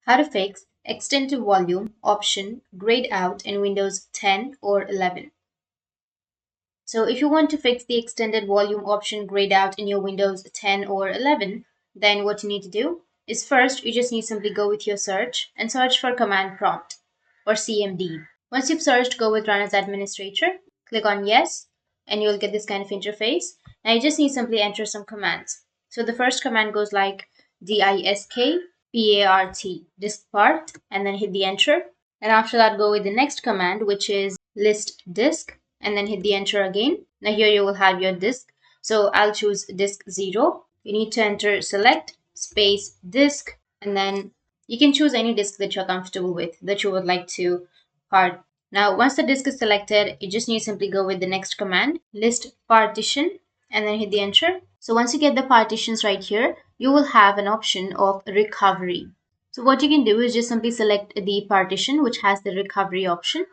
How to fix extended volume option grayed out in Windows 10 or 11. So if you want to fix the extended volume option grayed out in your Windows 10 or 11, then what you need to do is first you just need to simply go with your search and search for command prompt or CMD. Once you've searched, go with run as administrator, click on yes, and you'll get this kind of interface. Now you just need to simply enter some commands. So the first command goes like diskpart, diskpart, and then hit the enter. And after that, go with the next command, which is list disk, and then hit the enter again. Now here you will have your disk. So I'll choose disk 0. You need to enter select space disk, and then you can choose any disk that you're comfortable with that you would like to part. Now once the disk is selected, you just need to simply go with the next command, list partition, and then hit the enter. So once you get the partitions right here, you will have an option of recovery. So what you can do is just simply select the partition which has the recovery option.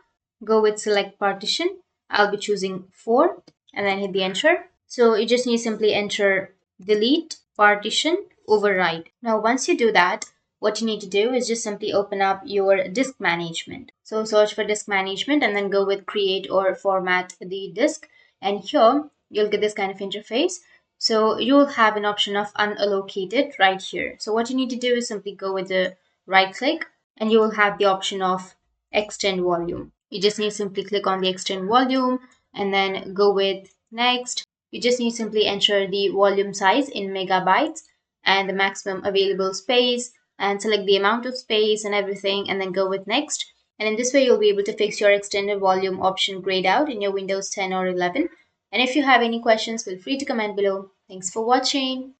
Go with select partition. I'll be choosing 4 and then hit the enter. So you just need to simply enter delete partition override. Now once you do that, what you need to do is just simply open up your disk management. So search for disk management and then go with create or format the disk. And here you'll get this kind of interface. So you'll have an option of unallocated right here. So what you need to do is simply go with the right click and you will have the option of extend volume. You just need to simply click on the extend volume and then go with next. You just need to simply enter the volume size in megabytes and the maximum available space and select the amount of space and everything and then go with next. And in this way, you'll be able to fix your extended volume option grayed out in your Windows 10 or 11. And if you have any questions, feel free to comment below. Thanks for watching.